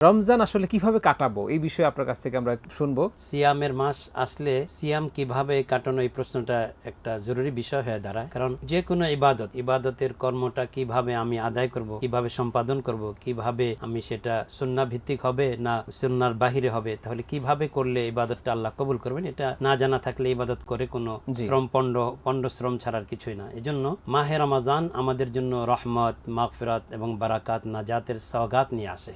রমজান আসলে কিভাবে কাটাবো এই বিষয়ে আপনার কাছ থেকে আমরা একটু শুনবো। সিয়ামের মাস আসলে সিয়াম কিভাবে কাটানো, এই প্রশ্নটা একটা জরুরি বিষয় হয়ে দাঁড়ায়। কারণ যে কোনো ইবাদতের কর্মটা কিভাবে আমি আদায় করব, কিভাবে সম্পাদন করব, কিভাবে আমি সেটা সুন্নাহ ভিত্তিক হবে না সুন্নাহর বাহিরে হবে, তাহলে কিভাবে করলে ইবাদতটা আল্লাহ কবুল করবেন, এটা না জানা থাকলে ইবাদত করে কোনো পণ্ড শ্রম ছাড়ার কিছুই না। এজন্য মাহে রমাজান আমাদের জন্য রহমত, মাগফিরাত এবং বারাকাত, নাজাতের সওগাত নিয়ে আসে।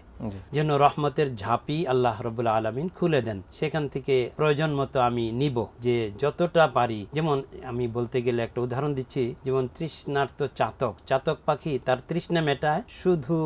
যেন রহমতের ঝাঁপি আল্লাহ রাব্বুল আলামিন খুলে দেন, সেখান থেকে প্রয়োজন মতো আমি নিব, যে যতটা পারি। যেমন আমি বলতে গেলে একটা উদাহরণ দিচ্ছি, যেমন তৃষ্ণার্ত চাতক পাখি তার তৃষ্ণা মেটায় শুধু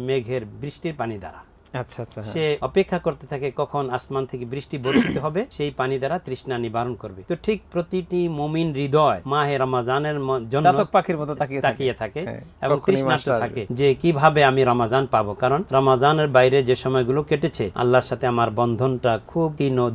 মেঘের বৃষ্টির পানি দ্বারা। আচ্ছা, সে অপেক্ষা করতে থাকে কখন আসমান থেকে বৃষ্টি বর্ষিত হবে, সেই পানি দ্বারা তৃষ্ণা নিবারণ করবে। তো ঠিক প্রতিটি মুমিন হৃদয় মাহে রমাজানের জন্য চাতক পাখির মতো তাকিয়ে থাকে এবং তৃষ্ণার্ত থাকে যে কিভাবে আমি রমাজান পাবো। কারণ রমাজানের বাইরে যে সময়গুলো কেটেছে, আল্লাহর সাথে আমার বন্ধনটা খুব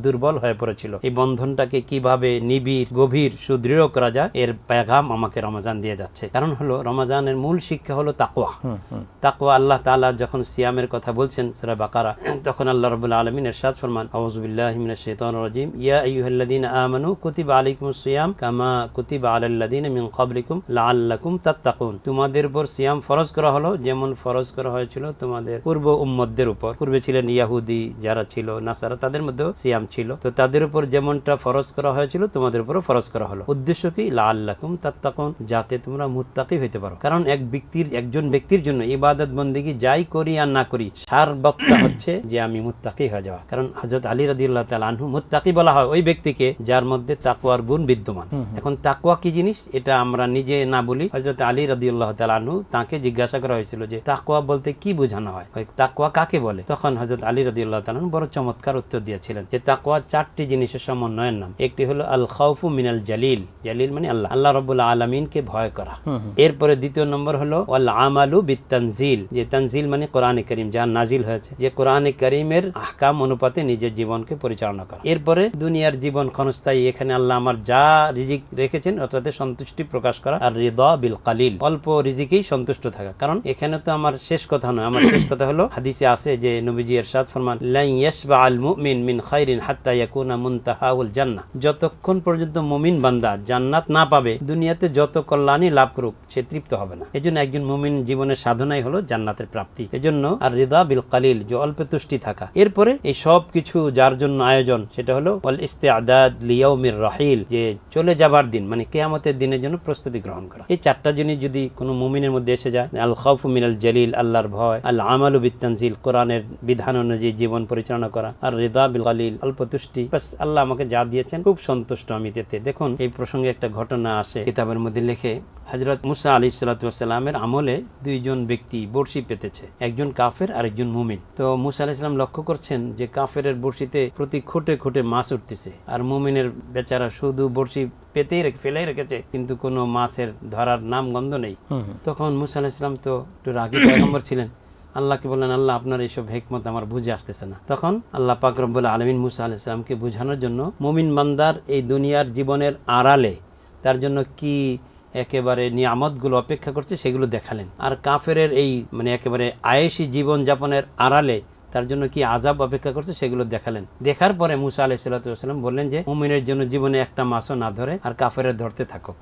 দুর্বল হয়ে পড়েছিল। এই বন্ধনটাকে কিভাবে নিবিড়, গভীর, সুদৃঢ় করা যায়, এর পেগাম আমাকে রমাজান দিয়ে যাচ্ছে। কারণ হলো রমাজানের মূল শিক্ষা হলো তাকওয়া। আল্লাহ তাআলা যখন সিয়ামের কথা বলছেন সূরা বাকারা, তখন আল্লাহ রাব্বুল আলামিন ইরশাদ ফরমান, আউযু বিল্লাহি মিনাশ শাইতানির রাজীম, ইয়া আইয়ুহাল্লাযীনা আমানু কুতিবা আলাইকুমুস সিয়াম কামা কুতিবা আলাল্লাযীনা মিন ক্বাবলিকুম লাআল্লাকুম তাত্তাকুন। তোমাদের উপর সিয়াম ফরজ করা হলো যেমন ফরজ করা হয়েছিল তোমাদের পূর্ব উম্মতদের উপর। পূর্বে ছিলেন ইহুদি যারা ছিল, নাসারা, তাদের মধ্যেও সিয়াম ছিল। তো তাদের উপর যেমনটা ফরজ করা হয়েছিল তোমাদের উপরও ফরজ করা হলো। উদ্দেশ্য কি? লাআল্লাকুম তাত্তাকুন, যাতে তোমরা মুত্তাকি হইতে পারো। কারণ একজন ব্যক্তির জন্য ইবাদত বন্দেগী যাই করি আর না করি, সারবত্তা হচ্ছে যে আমি মুত্তাকি হয়ে যাওয়া। কারণ হযরত আলী রাদিয়াল্লাহু তাআলা আনহু মুত্তাকি বলা হয় ওই ব্যক্তিকে যার মধ্যে তাকওয়ার গুণ বিদ্যমান। এখন তাকওয়া কি জিনিস এটা আমরা নিজে না বলি, হযরত আলী রাদিয়াল্লাহু তাআলা আনহু তাকে জিজ্ঞাসা করা হয়েছিল যে তাকওয়া বলতে কি বোঝানো হয়, তাকওয়া কাকে বলে? তখন হযরত আলী রাদিয়াল্লাহু তাআলা আনহু বড় চমৎকার উত্তর দিয়েছিলেন যে তাকওয়া চারটি জিনিসের সমন্বয়ের নাম। একটি হলো আল খাউফু মিনাল জালিল, জালিল মানে আল্লাহ রাব্বুল আলামিনকে ভয় করা। এরপরে দ্বিতীয় নম্বর হলো ওয়াল আমালু বিত্তানজিল, যে তানজিল মানে কোরআনে কারীম যা নাজিল হয়েছে, যে কোরআনে কারীমের আহকাম অনুপাতে নিজের জীবনকে পরিচালনা করা। এরপরে দুনিয়ার জীবন ক্ষণস্থায়ী, এখানে আল্লাহ আমার যা রিজিক রেখেছেন ওটাতে সন্তুষ্টি প্রকাশ করা। আর রিদা বিল কালিল, অল্প রিজিকেই সন্তুষ্ট থাকা। কারণ এখানে তো আমার শেষ কথা নয়, আমার শেষ কথা হলো হাদিসে আছে যে নবীজি ইরশাদ ফরমান, লা ইয়াশবা আল মুমিন মিন খাইরিন হাত্তা ইয়াকুনা মুনতাহাউল জান্নাহ, যতক্ষণ পর্যন্ত মুমিন বান্দা জান্নাত না পাবে, দুনিয়াতে যত কল্যাণই লাভ করুক সে তৃপ্ত হবে না। এজন্য একজন মুমিন জীবনের সাধনাই হলো জান্নাতের প্রাপ্তি। এজন্য আর রিদা বিল কালিল, যে অল্প তুষ্টি থাকা। এরপরে এই সব কিছু যার জন্য আয়োজন, সেটা হলো ওয়াল ইস্তিআদাদ লিয়াউমির রাহিল, যে চলে যাবার দিন মানে কিয়ামতের দিনের জন্য প্রস্তুতি গ্রহণ করা। এই চারটা জিনিস যদি কোনো মুমিনের মধ্যে এসে যায়, আল খাউফু মিনাল জালিল আল্লাহর ভয়, আল আমালু বিত্তানজিল কোরআনের বিধান অনুযায়ী জীবন পরিচালনা করা, আর রিদা বিল কালিল অল্প তুষ্টি, বাস আল্লাহ আমাকে যা দিয়েছেন খুব সন্তুষ্ট আমি এতে। দেখুন এই প্রসঙ্গে একটা ঘটনা আসে কিতাবের মধ্যে লেখে, হযরত মুসা আলাইহিস সালামের আমলে দুইজন ব্যক্তি বর্শি পেতেছে, একজন কাফের আর একজন মুমিন। তো মুসা আলাইহিস সালাম লক্ষ্য করছেন যে কাফের বর্শিতে প্রতি খুঁটে খুঁটে মাছ উঠতেছে, আর মুমিনের বেচারা শুধু বর্শি পেতেই ফেলেই রেখেছে, কিন্তু কোনো মাছের ধরার নাম গন্ধ নেই। তখন মুসা আলাইহিস সালাম তো একটু রাগী পয়গম্বর ছিলেন, আল্লাহকে বললেন, আল্লাহ আপনার এইসব হিকমত আমার বুঝে আসতেছে না। তখন আল্লাহ পাক রব্বুল আলামিন মুসা আলাইহিস সালামকে বোঝানোর জন্য মুমিন বান্দার এই দুনিয়ার জীবনের আড়ালে তার জন্য কি একেবারে নিয়ামতগুলো অপেক্ষা করছে সেগুলো দেখালেন, আর কাফের এই মানে একেবারে আয়েশি জীবন যাপনের আড়ালে তার জন্য কি আযাব অপেক্ষা করছে সেগুলো দেখালেন। দেখার পরে মুসা আলাইহিস সালাম বললেন যে মুমিনের জন্য জীবনে একটা মাছও না ধরে আর কাফের ধরতে থাকো।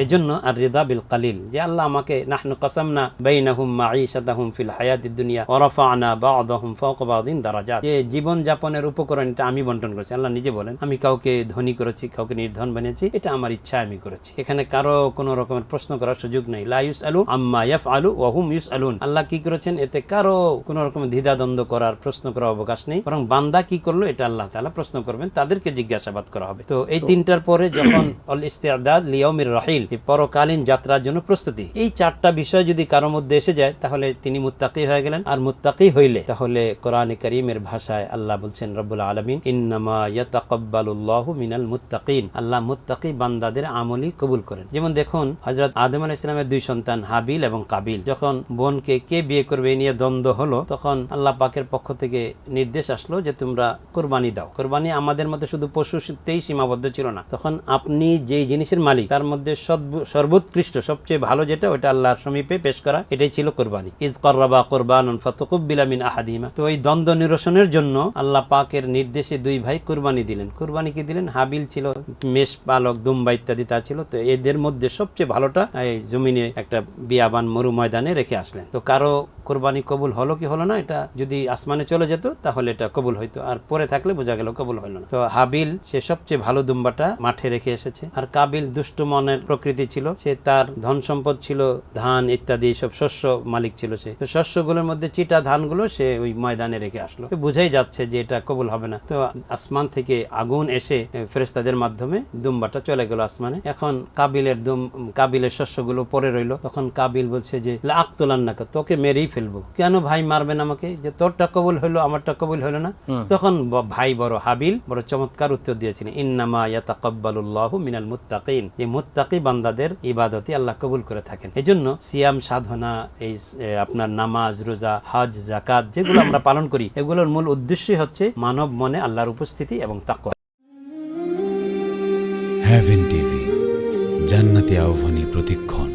এই জন্য আর রিদা বিল কালিল, যে আল্লাহ আমাকে নাহনু কাসামনা বাইনাহুম মাঈশাতাহুম ফিল হায়াতিদ দুনিয়া ওয়া রাফা'না বা'দাহুম ফাওকা বা'দিন দারাজাত, যে জীবন যাপনের উপকরণটা আমি বণ্টন করেছি। আল্লাহ নিজে বলেন, আমি কাউকে ধনী করেছি, কাউকে নির্ধন বানিয়েছি, এটা আমার ইচ্ছা আমি করেছি। এখানে কারো কোনো রকমের প্রশ্ন করার সুযোগ নেই। লা ইউসআলু আম্মা ইয়াফআলু ওয়া হুম ইউসআলুন, আল্লাহ কি করেছেন এতে কারো কোনো রকমের দ্বিধাদ্বন্দ্ব করার প্রশ্ন করার অবকাশ নেই, বরং বান্দা কি করলো এটা আল্লাহ তাআলা প্রশ্ন করবেন, তাদেরকে জিজ্ঞাসাবাদ করা হবে। তো এই তিনটার পরে যখন আল ইস্তিআদাদ লিয়াউমির রাহিল, পরকালীন যাত্রার জন্য প্রস্তুতি, এই চারটা বিষয় যদি কারোর মধ্যে এসে যায় তাহলে তিনি মুত্তাকি হয়ে গেলেন। আর মুত্তাকি হইলে তাহলে কোরআনে কারীমের ভাষায় আল্লাহ বলছেন রব্বুল আলামিন, ইন্নামা ইয়াতাকাব্বালুল্লাহু মিনাল মুত্তাকিন, আল্লাহ মুত্তাকি বান্দাদের আমলই কবুল করেন। যেমন দেখুন হযরত আদম আলাইহিস সালামের দুই সন্তান হাবিল এবং কাবিল, যখন বোনকে কে বিয়ে করবে নিয়ে দ্বন্দ্ব হলো, তখন আল্লাহ পাকের পাকের পক্ষ থেকে নির্দেশ আসলো যে তোমরা কোরবানি দাও। কোরবানি আমাদের মধ্যে শুধু পশুতেই সীমাবদ্ধ ছিল না, তখন আপনি যেই জিনিসের মালিক তার মধ্যে সর্বোৎকৃষ্ট সবচেয়ে ভালো যেটা ওটা আল্লাহর সমীপে পেশ করা, এটাই ছিল কোরবানি। ইজ কররাবা কোরবানুন ফাতাকুব্বিলা মিন আহাদিহিমা। তো এই দ্বন্দ্ব নিরসনের জন্য আল্লাহ পাকের নির্দেশে দুই ভাই কোরবানি দিলেন। কোরবানি কি দিলেন? হাবিল ছিল মেষ পালক, দুম্বা ইত্যাদি তা ছিল। তো এদের মধ্যে সবচেয়ে ভালোটা এই জমিনে একটা বিয়াবান মরু ময়দানে রেখে আসলেন। তো কারো কোরবানি কবুল হলো কি হলো না, এটা যদি আসমানে চলে যেত তাহলে এটা কবুল হইতো, আর পরে থাকলে বোঝা গেল কবুল হলো না। তো হাবিল সে সবচেয়ে ভালো দুম্বাটা মাঠে রেখে এসেছে, আর কাবিল দুষ্ট মনের প্রকৃতি ছিল, সে তার ধন সম্পদ ছিল ধান ইত্যাদি সব শস্য মালিক ছিল সে। তো শস্যগুলোর মধ্যে চিটা ধানগুলো সে ওই ময়দানে রেখে আসলো। তো বোঝাই যাচ্ছে যে এটা কবুল হবে না। তো আসমান থেকে আগুন এসে ফেরেশতাদের মাধ্যমে দুম্বাটা চলে গেল আসমানে। এখন কাবিলের শস্যগুলো পরে রইল। তখন কাবিল বলছে যে লাকতুলান্নাকা, তোকে মেরেই ফেলবো। কেন ভাই মারবেন আমাকে? যে তোরটা কবুল হইলো আমারটা কবুল হইলো না। তখন ভাই বড় হাবিল বড় চমৎকার উত্তর দিয়েছিলেন, ইন্নামা ইয়াতাকাব্বালুল্লাহু মিনাল মুত্তাকিন, যে মুত্তাকি বান্দাদের ইবাদতই আল্লাহ কবুল করে থাকেন। এজন্য সিয়াম সাধনা, এই আপনার নামাজ, রোজা, হজ, যাকাত যেগুলো আমরা পালন করি, এগুলোর মূল উদ্দেশ্যই হচ্ছে মানব মনে আল্লাহর উপস্থিতি এবং তাকওয়া। হেভেন টিভি, জান্নাতি আহ্বানী প্রতিক্ষণ।